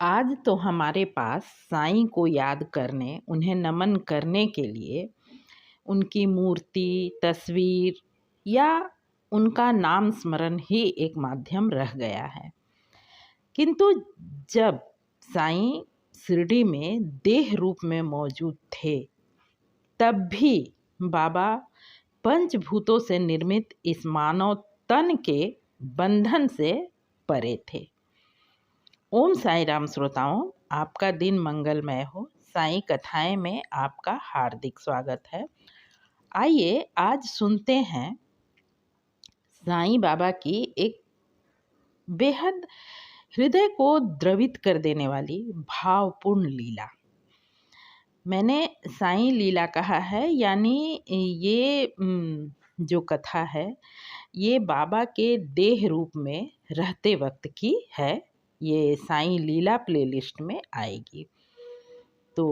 आज तो हमारे पास साईं को याद करने, उन्हें नमन करने के लिए उनकी मूर्ति, तस्वीर या उनका नाम स्मरण ही एक माध्यम रह गया है। किंतु जब साईं शिरडी में देह रूप में मौजूद थे, तब भी बाबा पंचभूतों से निर्मित इस मानव तन के बंधन से परे थे। ओम साई राम श्रोताओं, आपका दिन मंगलमय हो। साईं कथाएं में आपका हार्दिक स्वागत है। आइए आज सुनते हैं साईं बाबा की एक बेहद हृदय को द्रवित कर देने वाली भावपूर्ण लीला। मैंने साईं लीला कहा है, यानी ये जो कथा है ये बाबा के देह रूप में रहते वक्त की है। ये साईं लीला प्लेलिस्ट में आएगी। तो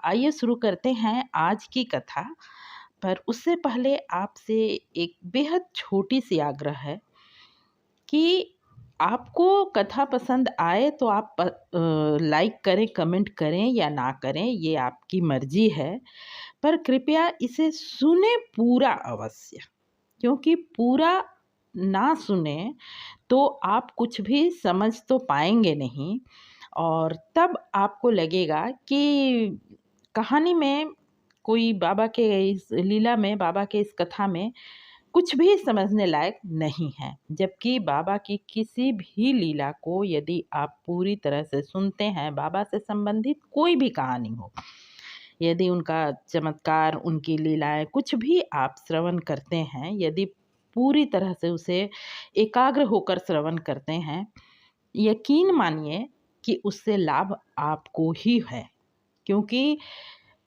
आइए शुरू करते हैं आज की कथा। पर उससे पहले आपसे एक बेहद छोटी सी आग्रह है कि आपको कथा पसंद आए तो आप लाइक करें, कमेंट करें या ना करें, ये आपकी मर्जी है। पर कृपया इसे सुने पूरा अवश्य, क्योंकि पूरा ना सुने तो आप कुछ भी समझ तो पाएंगे नहीं, और तब आपको लगेगा कि कहानी में कोई बाबा के इस लीला में, बाबा के इस कथा में कुछ भी समझने लायक नहीं है। जबकि बाबा की किसी भी लीला को यदि आप पूरी तरह से सुनते हैं, बाबा से संबंधित कोई भी कहानी हो, यदि उनका चमत्कार, उनकी लीलाएं कुछ भी आप श्रवण करते हैं, यदि पूरी तरह से उसे एकाग्र होकर श्रवण करते हैं, यकीन मानिए कि उससे लाभ आपको ही है। क्योंकि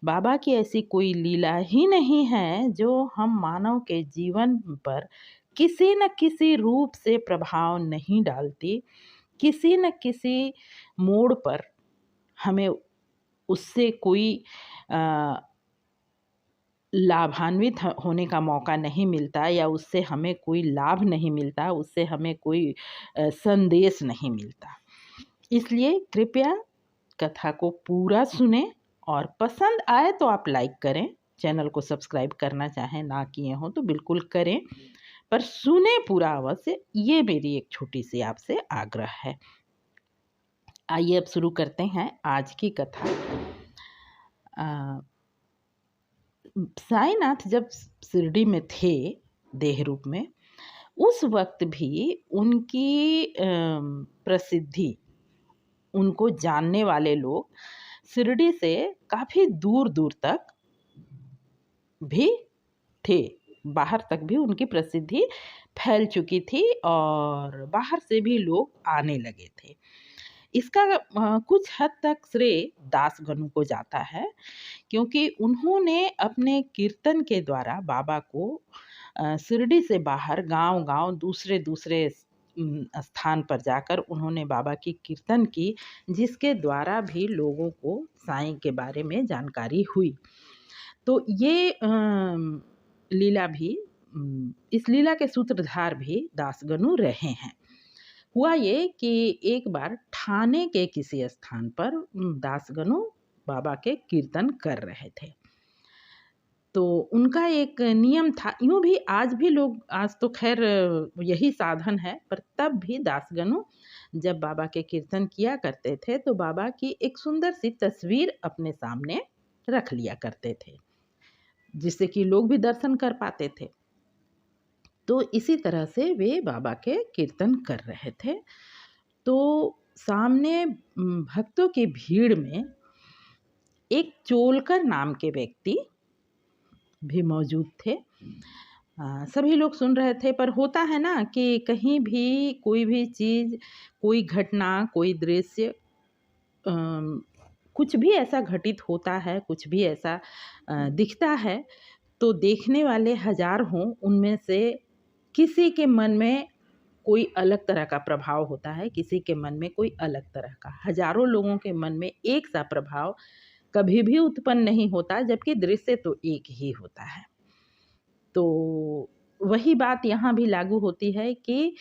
बाबा की ऐसी कोई लीला ही नहीं है जो हम मानव के जीवन पर किसी न किसी रूप से प्रभाव नहीं डालती। किसी न किसी मोड़ पर हमें उससे कोई लाभान्वित होने का मौका नहीं मिलता, या उससे हमें कोई लाभ नहीं मिलता, उससे हमें कोई संदेश नहीं मिलता। इसलिए कृपया कथा को पूरा सुने, और पसंद आए तो आप लाइक करें, चैनल को सब्सक्राइब करना चाहें ना किए हो तो बिल्कुल करें, पर सुने पूरा अवश्य, ये मेरी एक छोटी सी आपसे आग्रह है। आइए अब शुरू करते हैं आज की कथा। साईनाथ जब शिरडी में थे देह रूप में, उस वक्त भी उनकी प्रसिद्धि, उनको जानने वाले लोग शिरडी से काफ़ी दूर दूर तक भी थे। बाहर तक भी उनकी प्रसिद्धि फैल चुकी थी और बाहर से भी लोग आने लगे थे। इसका कुछ हद तक श्रेय दासगणु को जाता है, क्योंकि उन्होंने अपने कीर्तन के द्वारा बाबा को शिरडी से बाहर गांव-गांव, दूसरे दूसरे स्थान पर जाकर उन्होंने बाबा की कीर्तन की, जिसके द्वारा भी लोगों को साईं के बारे में जानकारी हुई। तो ये लीला भी, इस लीला के सूत्रधार भी दासगणु रहे हैं। हुआ ये कि एक बार ठाणे के किसी स्थान पर दासगणु बाबा के कीर्तन कर रहे थे। तो उनका एक नियम था, यूँ भी आज भी लोग, आज तो खैर यही साधन है, पर तब भी दासगणु जब बाबा के कीर्तन किया करते थे तो बाबा की एक सुंदर सी तस्वीर अपने सामने रख लिया करते थे, जिससे कि लोग भी दर्शन कर पाते थे। तो इसी तरह से वे बाबा के कीर्तन कर रहे थे। तो सामने भक्तों की भीड़ में एक चोलकर नाम के व्यक्ति भी मौजूद थे। सभी लोग सुन रहे थे, पर होता है ना कि कहीं भी कोई भी चीज़, कोई घटना, कोई दृश्य, कुछ भी ऐसा घटित होता है, कुछ भी ऐसा दिखता है, तो देखने वाले हजार हों, उनमें से किसी के मन में कोई अलग तरह का प्रभाव होता है, किसी के मन में कोई अलग तरह का। हजारों लोगों के मन में एक सा प्रभाव कभी भी उत्पन्न नहीं होता, जबकि दृश्य तो एक ही होता है। तो वही बात यहाँ भी लागू होती है कि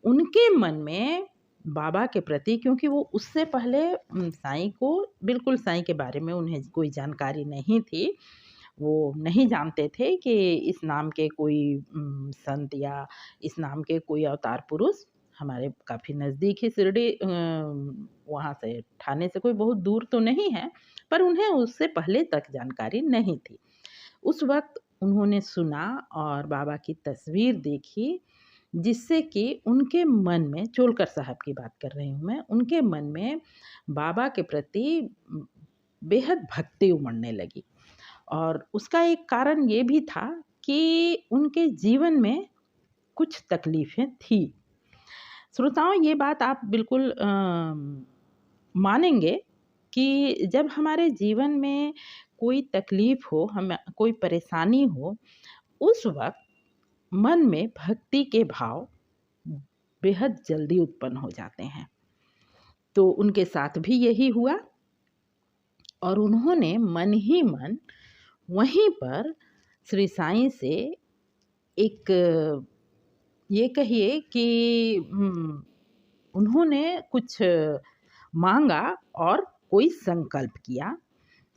उनके मन में बाबा के प्रति, क्योंकि वो उससे पहले साईं को बिल्कुल साईं के बारे में उन्हें कोई जानकारी नहीं थी। वो नहीं जानते थे कि इस नाम के कोई संत या इस नाम के कोई अवतार पुरुष हमारे काफ़ी नज़दीक ही शिरडी, वहाँ से ठाणे से कोई बहुत दूर तो नहीं है, पर उन्हें उससे पहले तक जानकारी नहीं थी। उस वक़्त उन्होंने सुना और बाबा की तस्वीर देखी, जिससे कि उनके मन में, चोलकर साहब की बात कर रही हूँ मैं, उनके मन में बाबा के प्रति बेहद भक्ति उमड़ने लगी। और उसका एक कारण ये भी था कि उनके जीवन में कुछ तकलीफ़ें थी। श्रोताओं, ये बात आप बिल्कुल मानेंगे कि जब हमारे जीवन में कोई तकलीफ़ हो, हमें कोई परेशानी हो, उस वक़्त मन में भक्ति के भाव बेहद जल्दी उत्पन्न हो जाते हैं। तो उनके साथ भी यही हुआ और उन्होंने मन ही मन वहीं पर श्री साईं से एक, ये कहिए कि उन्होंने कुछ मांगा और कोई संकल्प किया।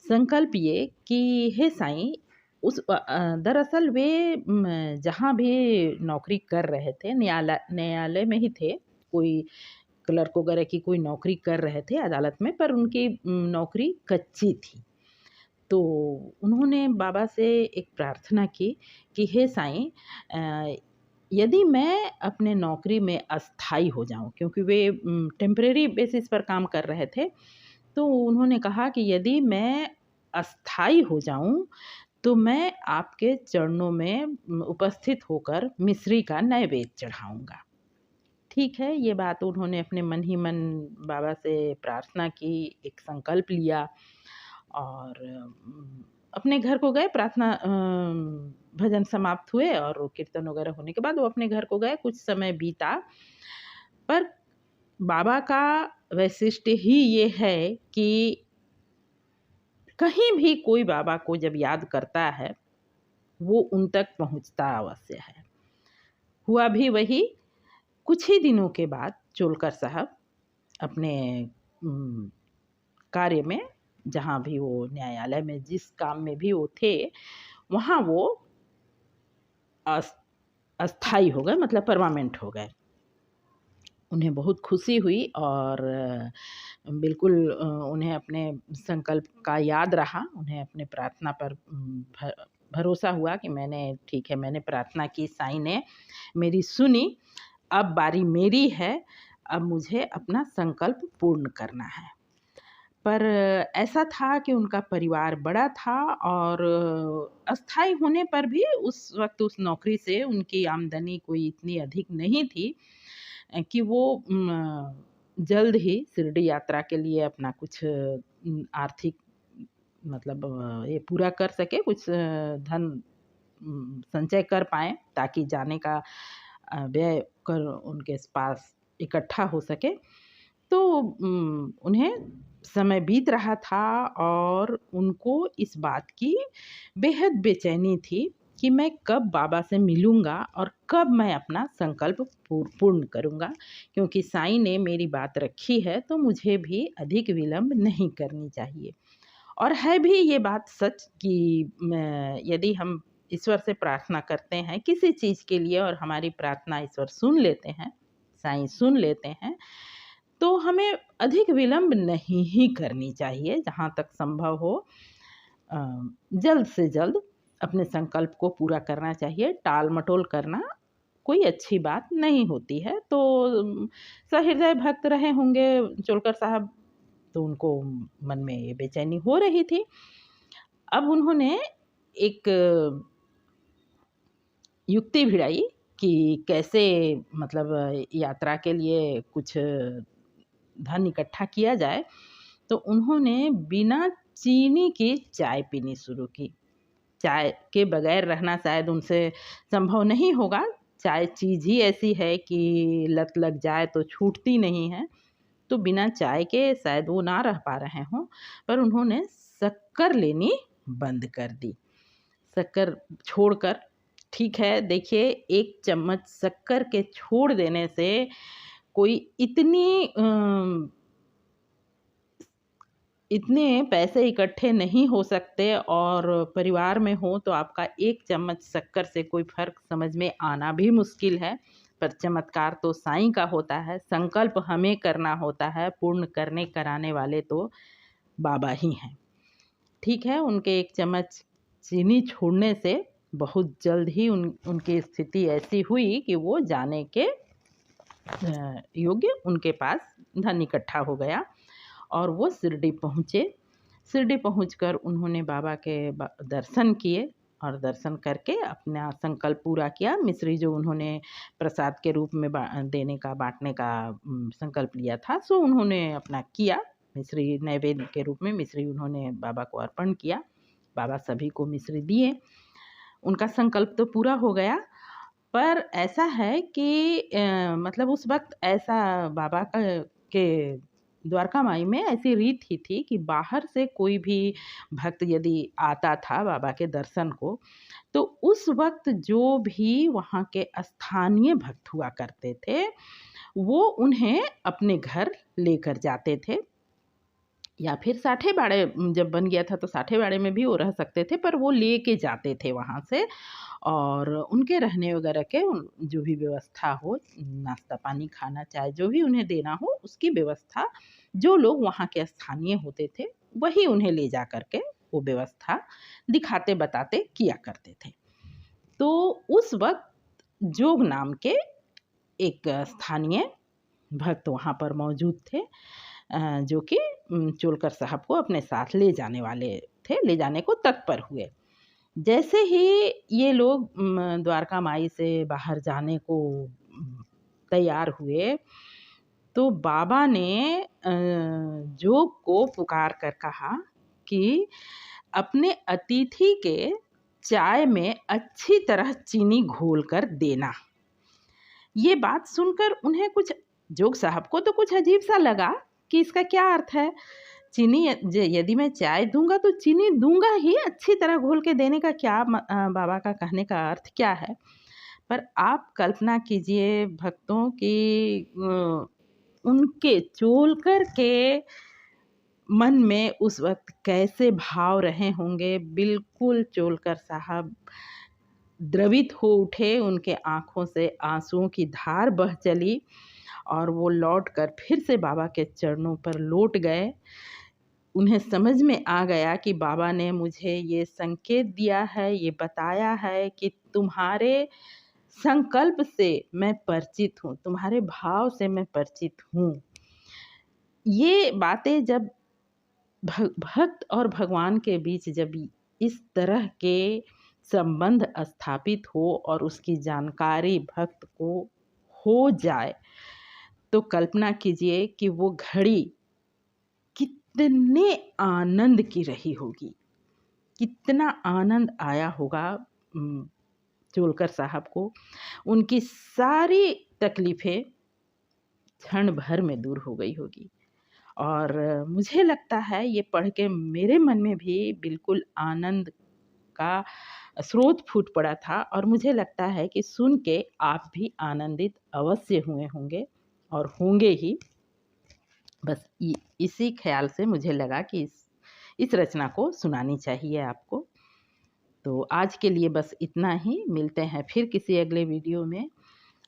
संकल्प ये कि हे साईं, दरअसल वे जहाँ भी नौकरी कर रहे थे, न्यायालय में ही थे, कोई क्लर्क वगैरह की कोई नौकरी कर रहे थे अदालत में, पर उनकी नौकरी कच्ची थी। तो उन्होंने बाबा से एक प्रार्थना की कि हे साईं, यदि मैं अपने नौकरी में अस्थाई हो जाऊं, क्योंकि वे टेम्परेरी बेसिस पर काम कर रहे थे, तो उन्होंने कहा कि यदि मैं अस्थाई हो जाऊं तो मैं आपके चरणों में उपस्थित होकर मिश्री का नैवेद्य चढ़ाऊंगा। ठीक है, ये बात उन्होंने अपने मन ही मन बाबा से प्रार्थना की, एक संकल्प लिया और अपने घर को गए। प्रार्थना भजन समाप्त हुए और कीर्तन वगैरह होने के बाद वो अपने घर को गए। कुछ समय बीता, पर बाबा का वैशिष्ट्य ही ये है कि कहीं भी कोई बाबा को जब याद करता है, वो उन तक पहुंचता अवश्य है। हुआ भी वही। कुछ ही दिनों के बाद चोलकर साहब अपने कार्य में, जहाँ भी वो न्यायालय में जिस काम में भी वो थे, वहाँ वो अस्थाई हो गए, मतलब परमानेंट हो गए। उन्हें बहुत खुशी हुई और बिल्कुल उन्हें अपने संकल्प का याद रहा, उन्हें अपने प्रार्थना पर भरोसा हुआ कि ठीक है, मैंने प्रार्थना की, साईं ने मेरी सुनी, अब बारी मेरी है, अब मुझे अपना संकल्प पूर्ण करना है। पर ऐसा था कि उनका परिवार बड़ा था और अस्थाई होने पर भी उस वक्त उस नौकरी से उनकी आमदनी कोई इतनी अधिक नहीं थी कि वो जल्द ही शिरडी यात्रा के लिए अपना कुछ आर्थिक, मतलब ये पूरा कर सके, कुछ धन संचय कर पाएँ ताकि जाने का व्यय कर उनके पास इकट्ठा हो सके। तो उन्हें समय बीत रहा था और उनको इस बात की बेहद बेचैनी थी कि मैं कब बाबा से मिलूँगा और कब मैं अपना संकल्प पूर्ण करूँगा, क्योंकि साईं ने मेरी बात रखी है तो मुझे भी अधिक विलंब नहीं करनी चाहिए। और है भी ये बात सच कि यदि हम ईश्वर से प्रार्थना करते हैं किसी चीज़ के लिए और हमारी प्रार्थना ईश्वर सुन लेते हैं, साईं सुन लेते हैं, तो हमें अधिक विलंब नहीं ही करनी चाहिए। जहाँ तक संभव हो जल्द से जल्द अपने संकल्प को पूरा करना चाहिए। टाल-मटोल करना कोई अच्छी बात नहीं होती है। तो सहृदय भक्त रहे होंगे चोलकर साहब, तो उनको मन में ये बेचैनी हो रही थी। अब उन्होंने एक युक्ति भिड़ाई कि कैसे, मतलब यात्रा के लिए कुछ धन इकट्ठा किया जाए। तो उन्होंने बिना चीनी की चाय पीनी शुरू की। चाय के बगैर रहना शायद उनसे संभव नहीं होगा। चाय चीज़ ही ऐसी है कि लत लग जाए तो छूटती नहीं है। तो बिना चाय के शायद वो ना रह पा रहे हों, पर उन्होंने शक्कर लेनी बंद कर दी। शक्कर छोड़कर, ठीक है, देखिए, 1 चम्मच शक्कर के छोड़ देने से कोई इतने पैसे इकट्ठे नहीं हो सकते और परिवार में हो तो आपका 1 चम्मच शक्कर से कोई फ़र्क समझ में आना भी मुश्किल है। पर चमत्कार तो साईं का होता है, संकल्प हमें करना होता है, पूर्ण करने कराने वाले तो बाबा ही हैं। ठीक है, उनके 1 चम्मच चीनी छोड़ने से बहुत जल्द ही उनकी स्थिति ऐसी हुई कि वो जाने के योग्य उनके पास धन इकट्ठा हो गया और वो शिरडी पहुँचे। शिरडी पहुँचकर उन्होंने बाबा के दर्शन किए और दर्शन करके अपना संकल्प पूरा किया। मिश्री जो उन्होंने प्रसाद के रूप में देने का, बाँटने का संकल्प लिया था, सो उन्होंने अपना किया। मिश्री नैवेद्य के रूप में मिश्री उन्होंने बाबा को अर्पण किया। बाबा सभी को मिश्री दिए। उनका संकल्प तो पूरा हो गया, पर ऐसा है कि मतलब उस वक़्त ऐसा बाबा के द्वारका माई में ऐसी रीत ही थी कि बाहर से कोई भी भक्त यदि आता था बाबा के दर्शन को, तो उस वक़्त जो भी वहाँ के स्थानीय भक्त हुआ करते थे, वो उन्हें अपने घर लेकर जाते थे। या फिर साठे बाड़े जब बन गया था तो साठे बाड़े में भी वो रह सकते थे, पर वो लेके जाते थे वहाँ से और उनके रहने वगैरह के जो भी व्यवस्था हो, नाश्ता पानी खाना चाय जो भी उन्हें देना हो, उसकी व्यवस्था जो लोग वहाँ के स्थानीय होते थे वही उन्हें ले जा कर के वो व्यवस्था दिखाते बताते किया करते थे। तो उस वक्त जोग नाम के एक स्थानीय भक्त वहाँ पर मौजूद थे, जो कि चोलकर साहब को अपने साथ ले जाने वाले थे, ले जाने को तत्पर हुए। जैसे ही ये लोग द्वारका माई से बाहर जाने को तैयार हुए, तो बाबा ने जोग को पुकार कर कहा कि अपने अतिथि के चाय में अच्छी तरह चीनी घोल कर देना। ये बात सुनकर उन्हें कुछ, जोग साहब को तो कुछ अजीब सा लगा कि इसका क्या अर्थ है। चीनी यदि मैं चाय दूंगा तो चीनी दूंगा ही, अच्छी तरह घोल के देने का क्या बाबा का कहने का अर्थ क्या है। पर आप कल्पना कीजिए भक्तों की उनके चोलकर के मन में उस वक्त कैसे भाव रहे होंगे। बिल्कुल चोलकर साहब द्रवित हो उठे, उनके आँखों से आंसुओं की धार बह चली और वो लौटकर फिर से बाबा के चरणों पर लौट गए। उन्हें समझ में आ गया कि बाबा ने मुझे ये संकेत दिया है, ये बताया है कि तुम्हारे संकल्प से मैं परिचित हूँ, तुम्हारे भाव से मैं परिचित हूँ। ये बातें जब भक्त और भगवान के बीच जब इस तरह के संबंध स्थापित हो और उसकी जानकारी भक्त को हो जाए, तो कल्पना कीजिए कि वो घड़ी कितने आनंद की रही होगी, कितना आनंद आया होगा चोलकर साहब को। उनकी सारी तकलीफ़ें क्षण भर में दूर हो गई होगी। और मुझे लगता है ये पढ़ के मेरे मन में भी बिल्कुल आनंद का स्रोत फूट पड़ा था और मुझे लगता है कि सुन के आप भी आनंदित अवश्य हुए होंगे और होंगे ही। बस इसी ख्याल से मुझे लगा कि इस रचना को सुनानी चाहिए आपको। तो आज के लिए बस इतना ही, मिलते हैं फिर किसी अगले वीडियो में।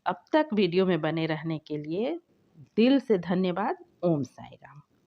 अब तक वीडियो में बने रहने के लिए दिल से धन्यवाद। ओम साई राम।